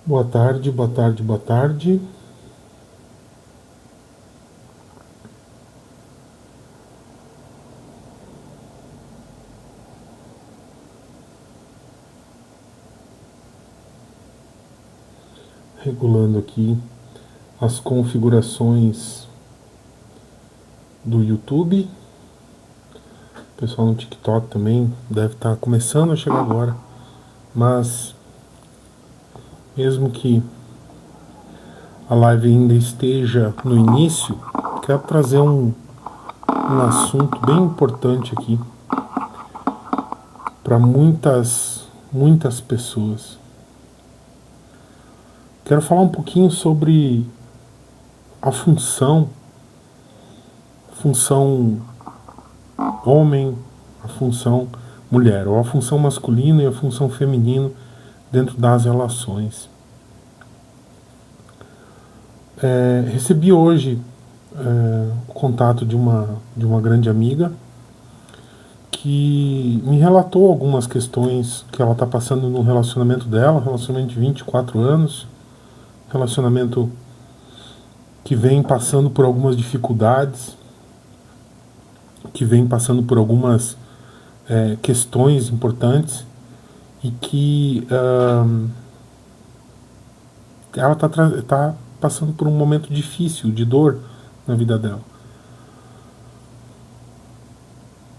Boa tarde, boa tarde, boa tarde. Regulando aqui as configurações do YouTube. O pessoal no TikTok também deve estar começando a chegar agora. Mas, mesmo que a live ainda esteja no início, quero trazer um assunto bem importante aqui para muitas pessoas. Quero falar um pouquinho sobre a função homem, a função mulher, ou a função masculina e a função feminina dentro das relações. Recebi hoje o contato de uma grande amiga que me relatou algumas questões que ela está passando no relacionamento dela, relacionamento de 24 anos, relacionamento que vem passando por algumas dificuldades, que vem passando por algumas questões importantes e que ela está passando por um momento difícil, de dor na vida dela.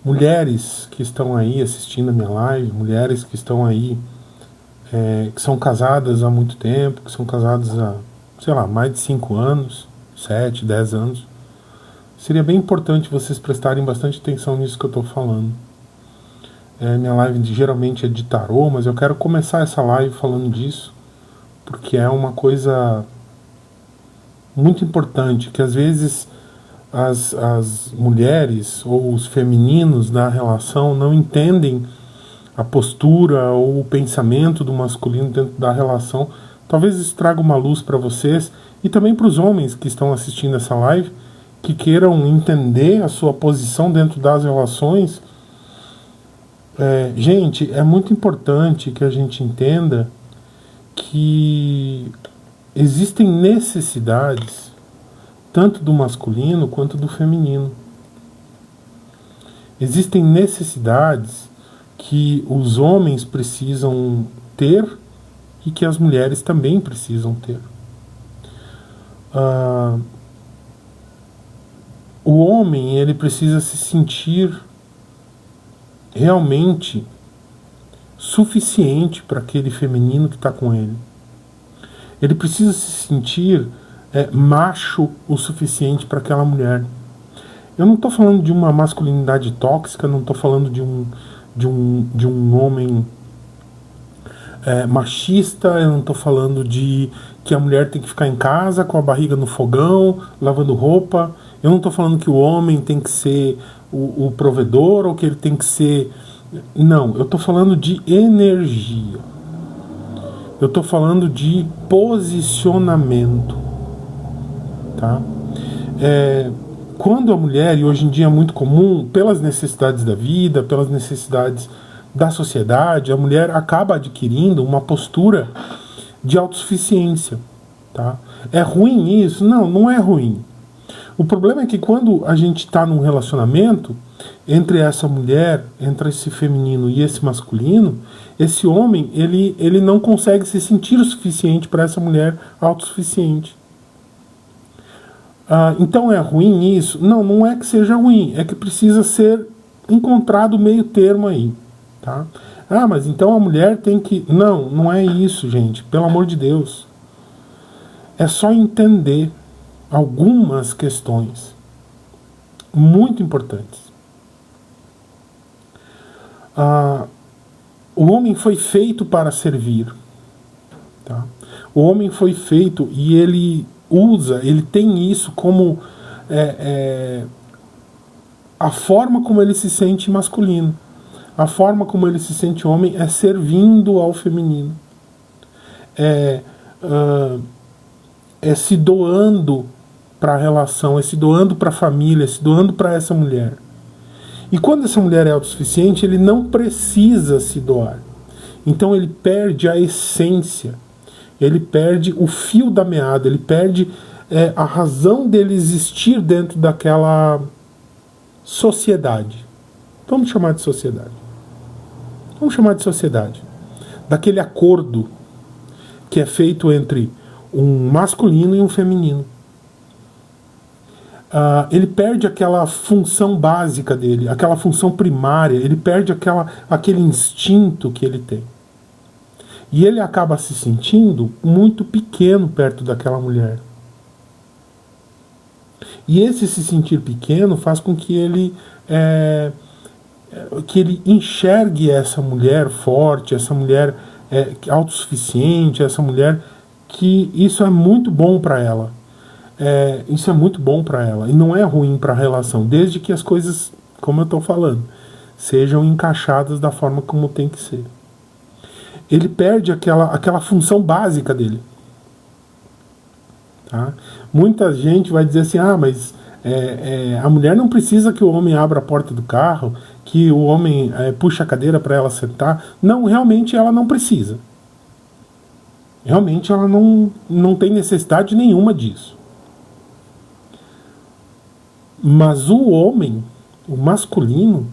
Mulheres que estão aí assistindo a minha live, mulheres que estão aí, que são casadas há muito tempo, que são casadas há, sei lá, mais de 5 anos, 7, 10 anos, seria bem importante vocês prestarem bastante atenção nisso que eu estou falando. Minha live geralmente é de tarô, mas eu quero começar essa live falando disso, porque é uma coisa muito importante, que às vezes as mulheres ou os femininos da relação não entendem a postura ou o pensamento do masculino dentro da relação. Talvez isso traga uma luz para vocês e também para os homens que estão assistindo essa live, que queiram entender a sua posição dentro das relações. Gente, é muito importante que a gente entenda que existem necessidades tanto do masculino quanto do feminino. Existem necessidades que os homens precisam ter e que as mulheres também precisam ter. O homem, ele precisa se sentir realmente suficiente para aquele feminino que está com ele. Ele precisa se sentir macho o suficiente para aquela mulher. Eu não estou falando de uma masculinidade tóxica, não estou falando de um homem machista, eu não estou falando de que a mulher tem que ficar em casa com a barriga no fogão, lavando roupa. Eu não estou falando que o homem tem que ser o provedor ou que ele tem que ser... Não, eu estou falando de energia. Eu estou falando de posicionamento. Tá? Quando a mulher, e hoje em dia é muito comum, pelas necessidades da vida, pelas necessidades da sociedade, a mulher acaba adquirindo uma postura de autossuficiência. Tá? É ruim isso? Não, não é ruim. O problema é que quando a gente está num relacionamento entre essa mulher, entre esse feminino e esse masculino, esse homem, ele não consegue se sentir o suficiente para essa mulher autossuficiente. Então é ruim isso? Não, não é que seja ruim, é que precisa ser encontrado meio termo aí. Tá? Mas então a mulher tem que... Não, não é isso, gente, pelo amor de Deus. É só entender algumas questões muito importantes. O homem foi feito para servir. Tá? O homem foi feito e ele tem isso como a forma como ele se sente masculino. A forma como ele se sente homem é servindo ao feminino. Se doando para a relação, se doando para a família, se doando para essa mulher. E quando essa mulher é autossuficiente, ele não precisa se doar. Então ele perde a essência, ele perde o fio da meada, ele perde a razão dele existir dentro daquela sociedade. Vamos chamar de sociedade. Vamos chamar de sociedade. Daquele acordo que é feito entre um masculino e um feminino. Ele perde aquela função básica dele, aquela função primária, ele perde aquele instinto que ele tem. E ele acaba se sentindo muito pequeno perto daquela mulher. E esse se sentir pequeno faz com que ele enxergue essa mulher forte, essa mulher autossuficiente, essa mulher que isso é muito bom para ela. Isso é muito bom para ela e não é ruim para a relação, desde que as coisas, como eu estou falando, sejam encaixadas da forma como tem que ser. Ele perde aquela função básica dele. Tá? Muita gente vai dizer assim, mas a mulher não precisa que o homem abra a porta do carro, que o homem puxe a cadeira para ela sentar. Não, realmente ela não precisa. Realmente ela não tem necessidade nenhuma disso. Mas o homem, o masculino,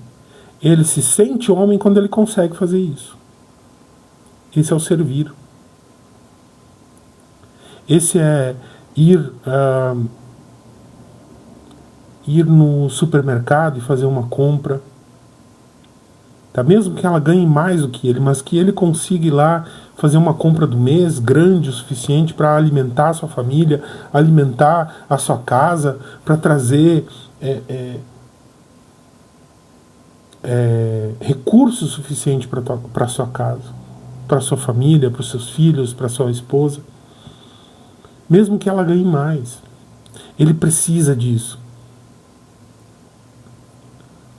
ele se sente homem quando ele consegue fazer isso. Esse é o servir. Esse é ir no supermercado e fazer uma compra. Tá? Mesmo que ela ganhe mais do que ele, mas que ele consiga ir lá fazer uma compra do mês grande o suficiente para alimentar a sua família, alimentar a sua casa, para trazer recursos suficientes para a sua casa, para a sua família, para os seus filhos, para a sua esposa. Mesmo que ela ganhe mais. Ele precisa disso.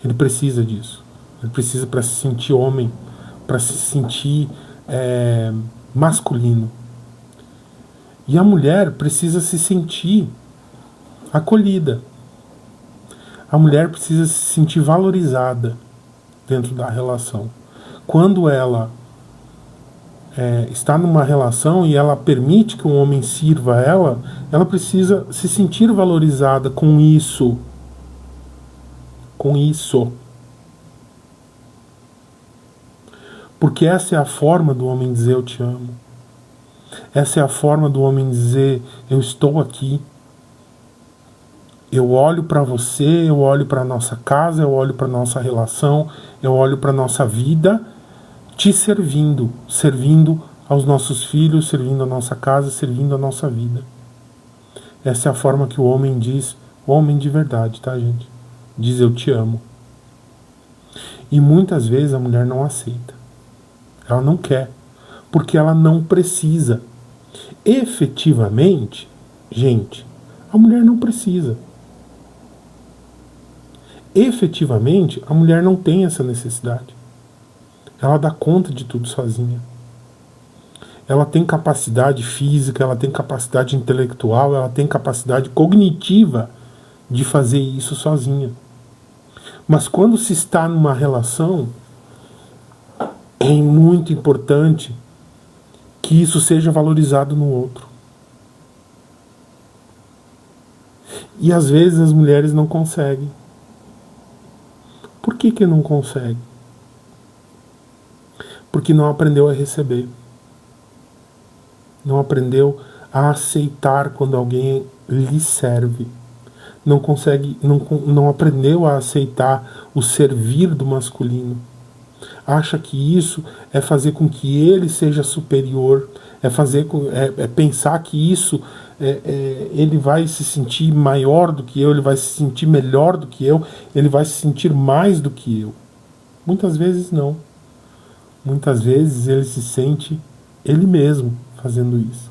Ele precisa disso. Ele precisa para se sentir homem, para se sentir masculino. E a mulher precisa se sentir acolhida. A mulher precisa se sentir valorizada dentro da relação. Quando ela está numa relação e ela permite que um homem sirva ela, ela precisa se sentir valorizada com isso. Com isso. Porque essa é a forma do homem dizer eu te amo. Essa é a forma do homem dizer eu estou aqui. Eu olho para você, eu olho para a nossa casa, eu olho para a nossa relação, eu olho para a nossa vida, te servindo, servindo aos nossos filhos, servindo a nossa casa, servindo a nossa vida. Essa é a forma que o homem diz, o homem de verdade, tá, gente? Diz eu te amo. E muitas vezes a mulher não aceita. Ela não quer, porque ela não precisa. Efetivamente, gente, a mulher não precisa. Efetivamente, a mulher não tem essa necessidade. Ela dá conta de tudo sozinha. Ela tem capacidade física, ela tem capacidade intelectual, ela tem capacidade cognitiva de fazer isso sozinha. Mas quando se está numa relação, é muito importante que isso seja valorizado no outro. E às vezes as mulheres não conseguem. Por que não consegue? Porque não aprendeu a receber. Não aprendeu a aceitar quando alguém lhe serve. Não aprendeu a aceitar o servir do masculino. Acha que isso é fazer com que ele seja superior, é pensar que isso ele vai se sentir maior do que eu, ele vai se sentir melhor do que eu, ele vai se sentir mais do que eu. Muitas vezes não. Muitas vezes ele se sente ele mesmo fazendo isso.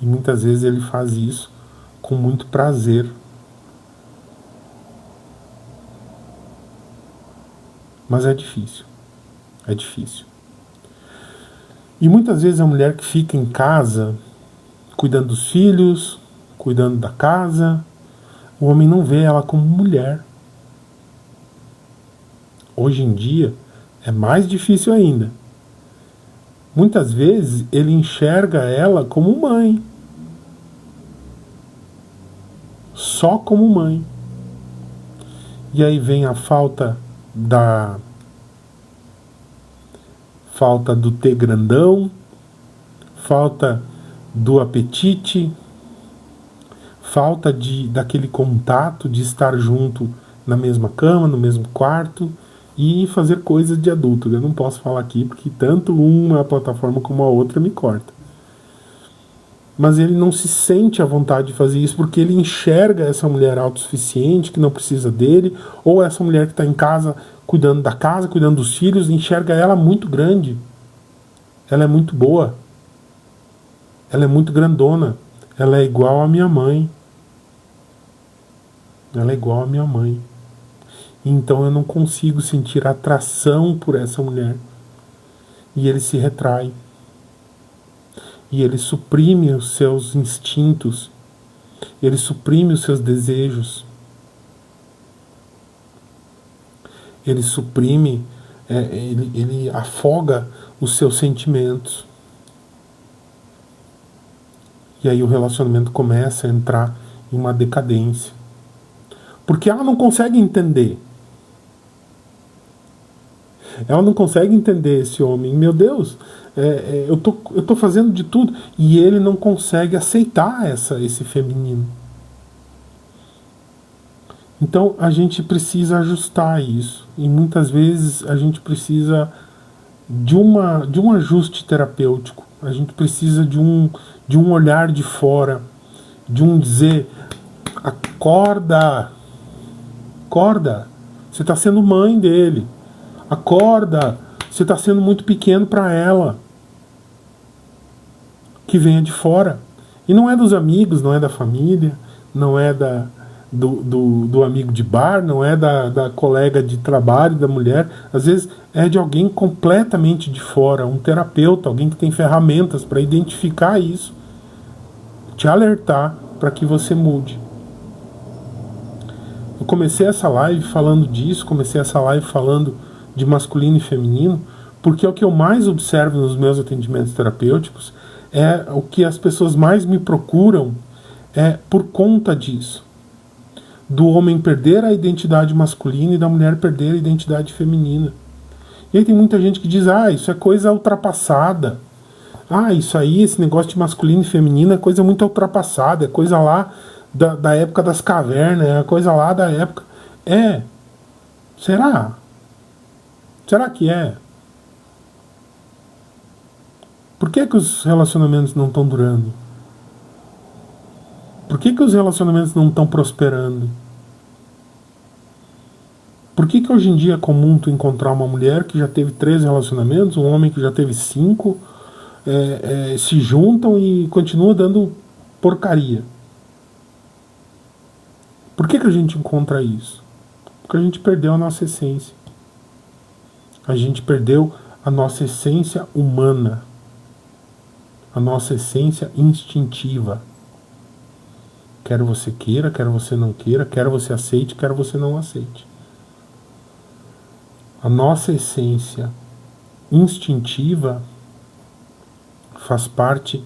E muitas vezes ele faz isso com muito prazer. Mas é difícil. É difícil. E muitas vezes a mulher que fica em casa, cuidando dos filhos, cuidando da casa, o homem não vê ela como mulher. Hoje em dia é mais difícil ainda. Muitas vezes ele enxerga ela como mãe, só como mãe. E aí vem a falta do ter grandão, falta do apetite, falta daquele contato, de estar junto na mesma cama, no mesmo quarto e fazer coisas de adulto. Eu não posso falar aqui porque tanto uma plataforma como a outra me corta. Mas ele não se sente à vontade de fazer isso porque ele enxerga essa mulher autossuficiente, que não precisa dele, ou essa mulher que está em casa, cuidando da casa, cuidando dos filhos, enxerga ela muito grande. Ela é muito boa. Ela é muito grandona. Ela é igual à minha mãe. Ela é igual à minha mãe. Então eu não consigo sentir atração por essa mulher. E ele se retrai. E ele suprime os seus instintos. Ele suprime os seus desejos. Ele suprime, ele afoga os seus sentimentos. E aí o relacionamento começa a entrar em uma decadência. Porque ela não consegue entender. Ela não consegue entender esse homem. Meu Deus, eu tô fazendo de tudo. E ele não consegue aceitar esse feminino. Então a gente precisa ajustar isso. E muitas vezes a gente precisa de um ajuste terapêutico. A gente precisa de um olhar de fora. De um dizer: acorda, acorda. Você está sendo mãe dele. Acorda, você está sendo muito pequeno para ela. Que venha de fora. E não é dos amigos, não é da família, não é do amigo de bar, não é da colega de trabalho, da mulher. Às vezes é de alguém completamente de fora, um terapeuta, alguém que tem ferramentas para identificar isso, te alertar para que você mude. Eu comecei essa live falando disso, comecei essa live falando de masculino e feminino, porque é o que eu mais observo nos meus atendimentos terapêuticos, é o que as pessoas mais me procuram por conta disso. Do homem perder a identidade masculina e da mulher perder a identidade feminina. E aí tem muita gente que diz: isso é coisa ultrapassada. Isso aí, esse negócio de masculino e feminino é coisa muito ultrapassada, é coisa lá da época das cavernas, é coisa lá da época... Será? Será que é? Por que os relacionamentos não estão durando? Por que os relacionamentos não estão prosperando? Por que hoje em dia é comum tu encontrar uma mulher que já teve 3 relacionamentos, um homem que já teve 5, se juntam e continuam dando porcaria? Por que a gente encontra isso? Porque a gente perdeu a nossa essência. A gente perdeu a nossa essência humana. A nossa essência instintiva. Quer você queira, quer você não queira, quer você aceite, quer você não aceite. A nossa essência instintiva faz parte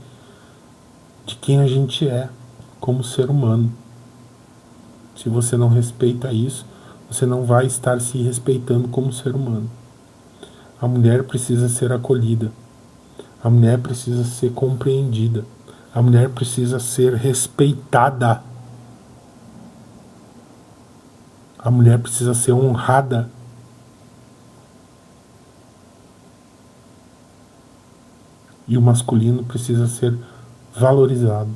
de quem a gente é como ser humano. Se você não respeita isso, você não vai estar se respeitando como ser humano. A mulher precisa ser acolhida. A mulher precisa ser compreendida. A mulher precisa ser respeitada. A mulher precisa ser honrada. E o masculino precisa ser valorizado.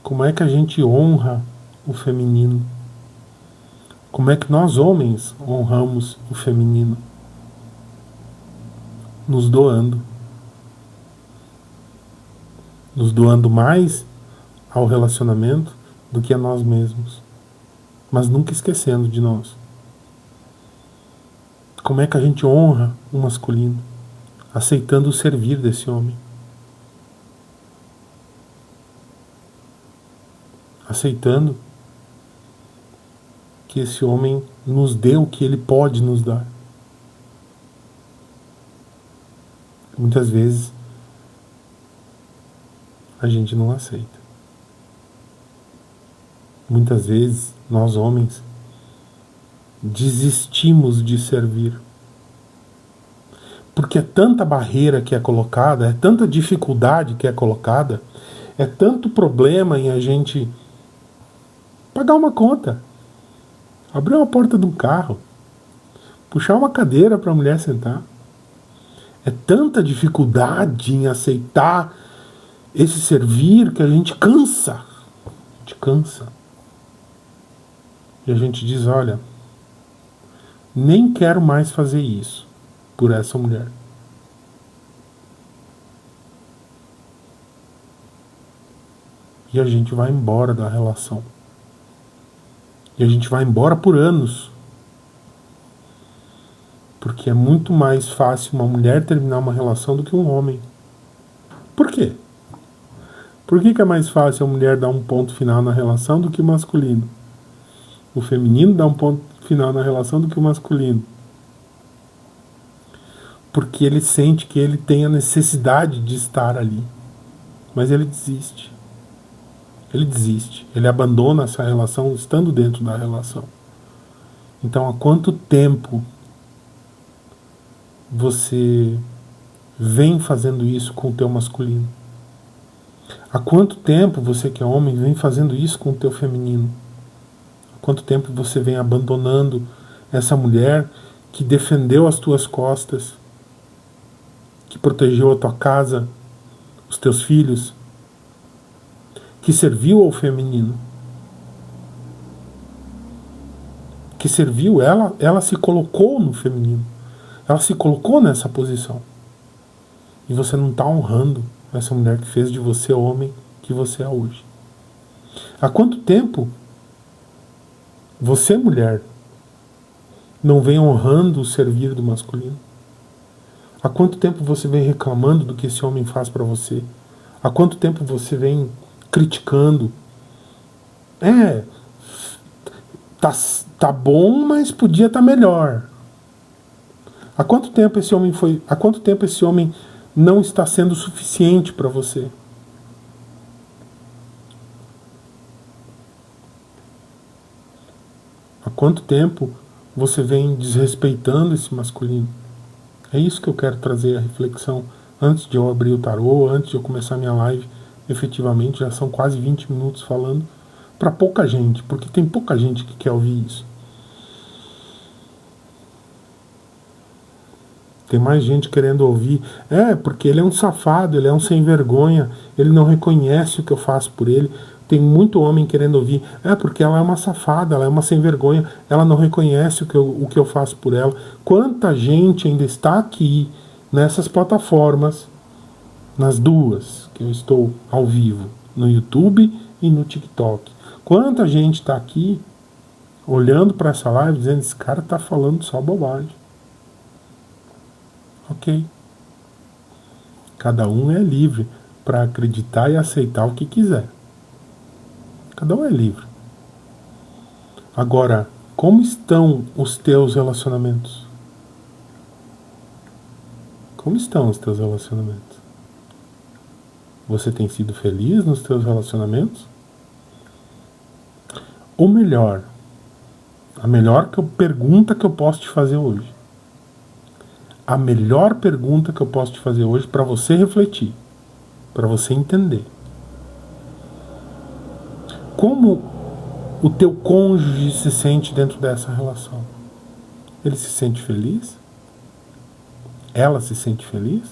Como é que a gente honra o feminino? Como é que nós, homens, honramos o feminino? Nos doando. Nos doando mais ao relacionamento do que a nós mesmos. Mas nunca esquecendo de nós. Como é que a gente honra o masculino? Aceitando o servir desse homem. Aceitando que esse homem nos dê o que ele pode nos dar. Muitas vezes a gente não aceita. Muitas vezes nós homens desistimos de servir. Porque é tanta barreira que é colocada, é tanta dificuldade que é colocada, é tanto problema em a gente pagar uma conta, abrir uma porta de um carro, puxar uma cadeira para a mulher sentar. É tanta dificuldade em aceitar esse servir que a gente cansa. A gente cansa. E a gente diz, olha, nem quero mais fazer isso por essa mulher. E a gente vai embora da relação. E a gente vai embora por anos. Porque é muito mais fácil uma mulher terminar uma relação do que um homem. Por quê? Por que é mais fácil a mulher dar um ponto final na relação do que o masculino? O feminino dá um ponto final na relação do que o masculino. Porque ele sente que ele tem a necessidade de estar ali. Mas ele desiste. Ele desiste. Ele abandona essa relação estando dentro da relação. Então, há quanto tempo você vem fazendo isso com o teu masculino? Há quanto tempo você que é homem vem fazendo isso com o teu feminino? Há quanto tempo você vem abandonando essa mulher que defendeu as tuas costas, que protegeu a tua casa, os teus filhos, que serviu ao feminino, que serviu, ela se colocou no feminino, ela se colocou nessa posição, e você não está honrando essa mulher que fez de você o homem que você é hoje. Há quanto tempo você, mulher, não vem honrando o servir do masculino? Há quanto tempo você vem reclamando do que esse homem faz para você? Há quanto tempo você vem criticando? Tá bom, mas podia estar melhor. Há quanto tempo esse homem não está sendo suficiente para você? Há quanto tempo você vem desrespeitando esse masculino? É isso que eu quero trazer a reflexão antes de eu abrir o tarô, antes de eu começar minha live. Efetivamente, já são quase 20 minutos falando para pouca gente, porque tem pouca gente que quer ouvir isso. Tem mais gente querendo ouvir, porque ele é um safado, ele é um sem vergonha, ele não reconhece o que eu faço por ele. Tem muito homem querendo ouvir, porque ela é uma safada, ela é uma sem vergonha, ela não reconhece o que eu faço por ela. Quanta gente ainda está aqui nessas plataformas, nas duas que eu estou ao vivo, no YouTube e no TikTok. Quanta gente está aqui olhando para essa live dizendo, esse cara está falando só bobagem. Ok. Cada um é livre para acreditar e aceitar o que quiser. Cada um é livre. Agora, como estão os teus relacionamentos? Como estão os teus relacionamentos? Você tem sido feliz nos teus relacionamentos? Ou melhor, a melhor pergunta que eu posso te fazer hoje. A melhor pergunta que eu posso te fazer hoje para você refletir, para você entender. Como o teu cônjuge se sente dentro dessa relação? Ele se sente feliz? Ela se sente feliz?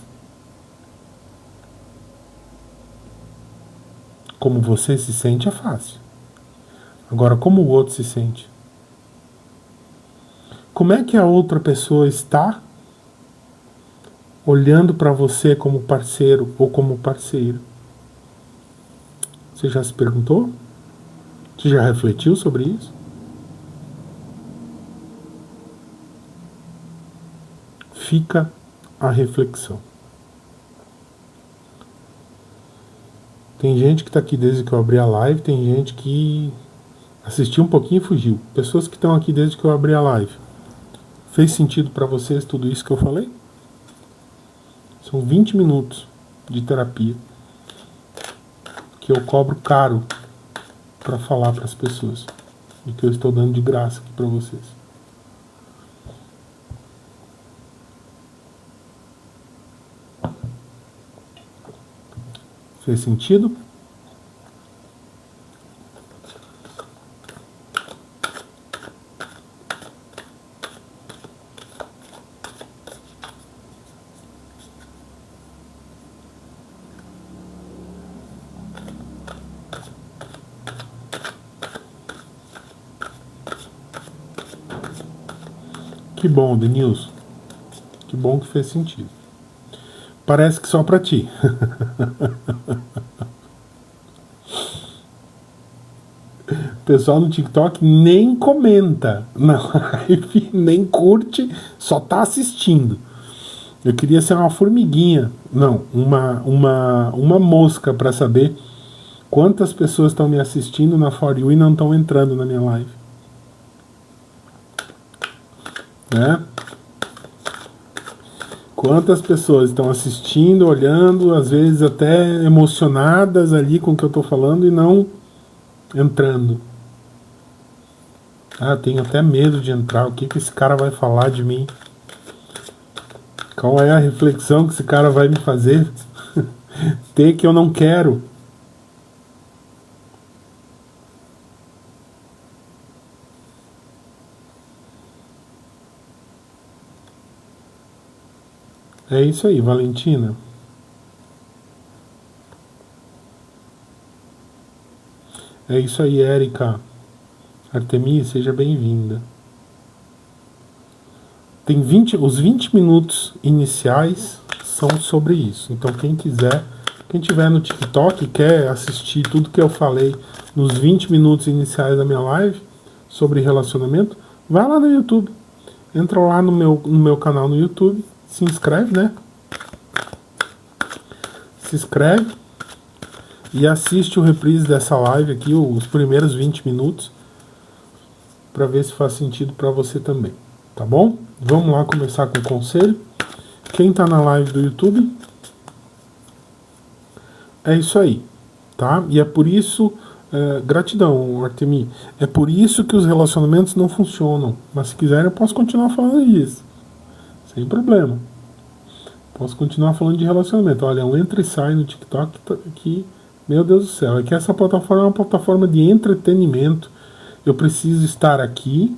Como você se sente é fácil. Agora, como o outro se sente? Como é que a outra pessoa está olhando para você como parceiro ou como parceiro? Você já se perguntou? Você já refletiu sobre isso? Fica a reflexão. Tem gente que está aqui desde que eu abri a live, tem gente que Assistiu um pouquinho e fugiu. Pessoas que estão aqui desde que eu abri a live. Fez sentido para vocês tudo isso que eu falei? São 20 minutos de terapia que eu cobro caro para falar para as pessoas e que eu estou dando de graça aqui para vocês. Fez sentido? Que bom, Denilson. Que bom que fez sentido. Parece que só pra ti. O pessoal no TikTok nem comenta na live, nem curte, só tá assistindo. Eu queria ser uma formiguinha, não, uma mosca para saber quantas pessoas estão me assistindo na For You e não estão entrando na minha live. Né? Quantas pessoas estão assistindo, olhando, às vezes até emocionadas ali com o que eu estou falando e não entrando. Ah, tenho até medo de entrar. O que esse cara vai falar de mim? Qual é a reflexão que esse cara vai me fazer ter que eu não quero? É isso aí, Valentina. É isso aí, Érica. Artemis, seja bem-vinda. Tem os 20 minutos iniciais são sobre isso. Então quem quiser, quem tiver no TikTok e quer assistir tudo que eu falei nos 20 minutos iniciais da minha live sobre relacionamento, vai lá no YouTube. Entra lá no meu canal no YouTube, se inscreve, né? Se inscreve e assiste o reprise dessa live aqui, os primeiros 20 minutos, para ver se faz sentido para você também, tá bom? Vamos lá começar com o conselho. Quem tá na live do YouTube, é isso aí, tá? E é por isso, gratidão, Artemi, é por isso que os relacionamentos não funcionam. Mas se quiserem eu posso continuar falando disso, sem problema. Posso continuar falando de relacionamento. Olha, um entra e sai no TikTok que, meu Deus do céu, é que essa plataforma é uma plataforma de entretenimento. Eu preciso estar aqui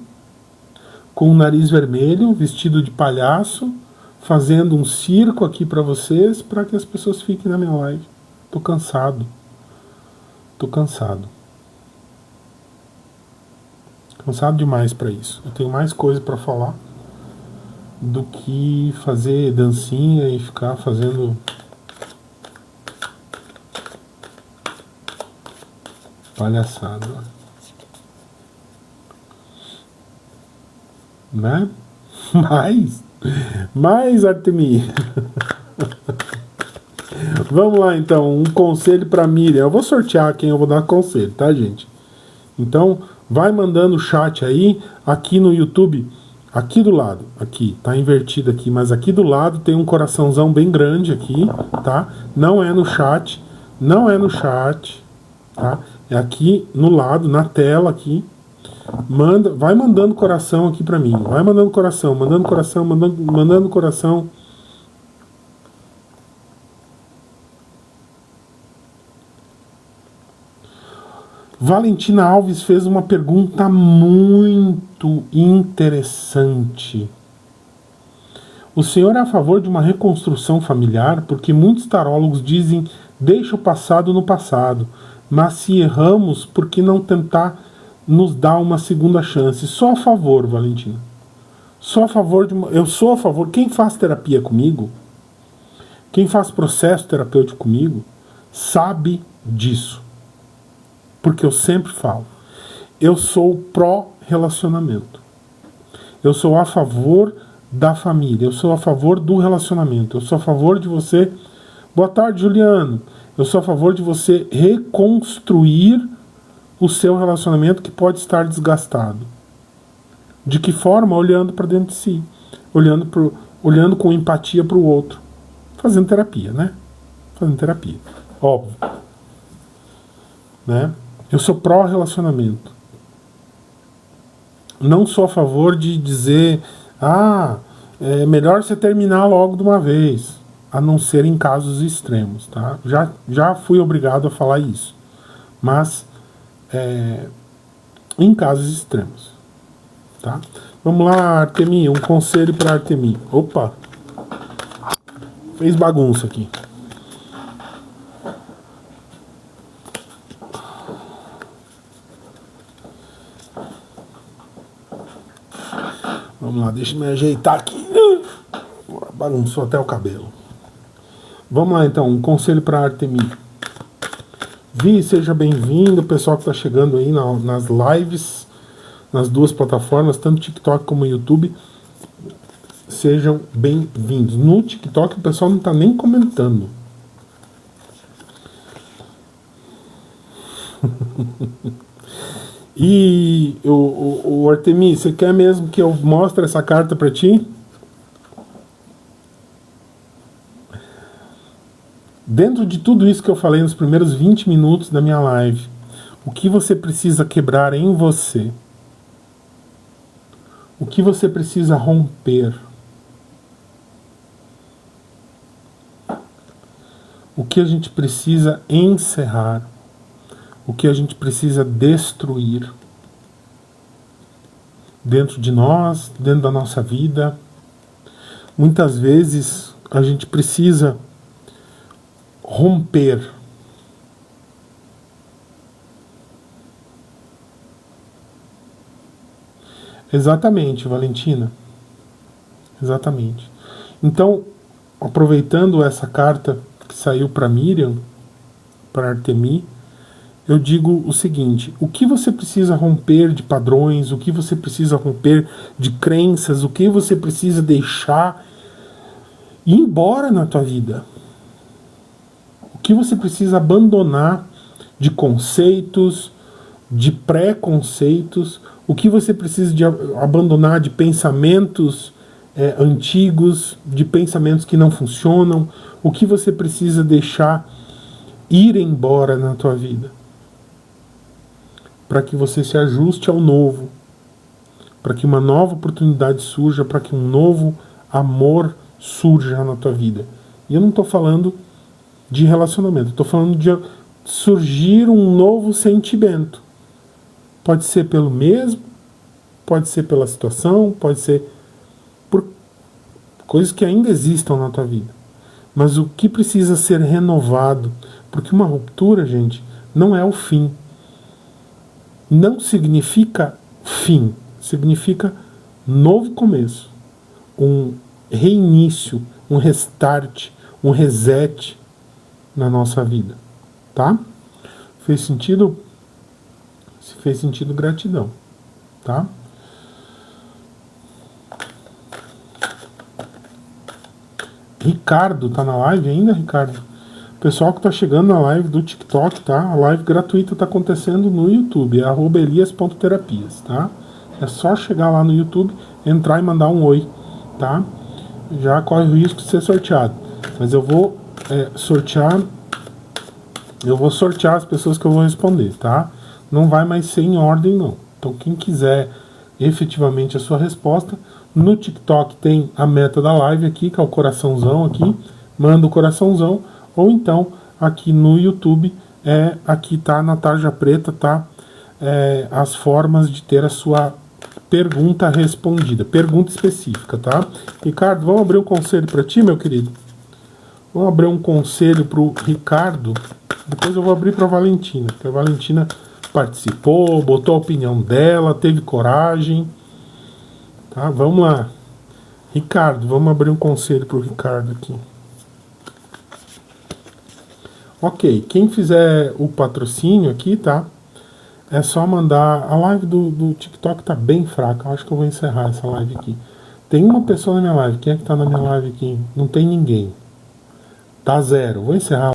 com o nariz vermelho, vestido de palhaço, fazendo um circo aqui para vocês, para que as pessoas fiquem na minha live. Tô cansado. Tô cansado. Cansado demais para isso. Eu tenho mais coisa para falar do que fazer dancinha e ficar fazendo palhaçada, né? Mais Artemis. Vamos lá então, um conselho para Miriam. Eu vou sortear quem eu vou dar conselho, tá, gente? Então, vai mandando o chat aí, aqui no YouTube. Aqui do lado, aqui, tá invertido aqui, mas aqui do lado tem um coraçãozão bem grande aqui, tá? Não é no chat, tá? É aqui no lado, na tela aqui. Vai mandando coração aqui pra mim, vai mandando coração, mandando coração. Valentina Alves fez uma pergunta muito interessante. O senhor é a favor de uma reconstrução familiar? Porque muitos tarólogos dizem, deixa o passado no passado. Mas se erramos, por que não tentar nos dar uma segunda chance? Sou a favor, Valentina. Sou a favor eu sou a favor. Quem faz terapia comigo, quem faz processo terapêutico comigo, sabe disso. Porque eu sempre falo, eu sou pró-relacionamento. Eu sou a favor da família, eu sou a favor do relacionamento, eu sou a favor de você... Boa tarde, Juliano. Eu sou a favor de você reconstruir o seu relacionamento que pode estar desgastado. De que forma? Olhando para dentro de si, olhando com empatia para o outro, fazendo terapia, né? Fazendo terapia, óbvio, né? Eu sou pró-relacionamento. Não sou a favor de dizer, é melhor você terminar logo de uma vez, a não ser em casos extremos, tá? Já fui obrigado a falar isso, mas em casos extremos, tá? Vamos lá, Artemi, um conselho para Artemi. Opa, fez bagunça aqui. Vamos lá, deixa eu me ajeitar aqui. Bagunçou até o cabelo. Vamos lá então, um conselho para Artemi. Vi, seja bem-vindo, pessoal que está chegando aí nas lives, nas duas plataformas, tanto TikTok como YouTube. Sejam bem-vindos. No TikTok o pessoal não está nem comentando. E o Artemi, você quer mesmo que eu mostre essa carta para ti? Dentro de tudo isso que eu falei nos primeiros 20 minutos da minha live, o que você precisa quebrar em você? O que você precisa romper? O que a gente precisa encerrar? O que a gente precisa destruir? Dentro de nós, dentro da nossa vida. Muitas vezes a gente precisa romper. Exatamente, Valentina. Exatamente. Então, aproveitando essa carta que saiu para Miriam, para Artemi, eu digo o seguinte: o que você precisa romper de padrões, o que você precisa romper de crenças, o que você precisa deixar ir embora na tua vida? O que você precisa abandonar de conceitos, de preconceitos? O que você precisa abandonar de pensamentos antigos, de pensamentos que não funcionam? O que você precisa deixar ir embora na tua vida? Para que você se ajuste ao novo, para que uma nova oportunidade surja, para que um novo amor surja na tua vida. E eu não estou falando de relacionamento, estou falando de surgir um novo sentimento. Pode ser pelo mesmo, pode ser pela situação, pode ser por coisas que ainda existam na tua vida. Mas o que precisa ser renovado? Porque uma ruptura, gente, não é o fim. Não significa fim, significa novo começo, um reinício, um restart, um reset na nossa vida, tá? Fez sentido? Se fez sentido, gratidão, tá? Ricardo, tá na live ainda, Ricardo? Pessoal que tá chegando na live do TikTok, tá? A live gratuita tá acontecendo no YouTube, é @elias.terapias, tá? É só chegar lá no YouTube, entrar e mandar um oi, tá? Já corre o risco de ser sorteado. Mas eu vou sortear as pessoas que eu vou responder, tá? Não vai mais ser em ordem, não. Então quem quiser efetivamente a sua resposta, no TikTok tem a meta da live aqui, que é o coraçãozão aqui, manda o coraçãozão, ou então aqui no YouTube, aqui tá na tarja preta, tá? As formas de ter a sua pergunta respondida, pergunta específica, tá? Ricardo, vamos abrir um conselho para ti, meu querido? Vamos abrir um conselho pro Ricardo, depois eu vou abrir para a Valentina, porque a Valentina participou, botou a opinião dela, teve coragem, tá? Vamos lá, Ricardo, vamos abrir um conselho pro Ricardo aqui. Ok, quem fizer o patrocínio aqui, tá? É só mandar. A live do TikTok tá bem fraca. Eu acho que eu vou encerrar essa live aqui. Tem uma pessoa na minha live. Quem é que tá na minha live aqui? Não tem ninguém. Tá zero. Vou encerrar.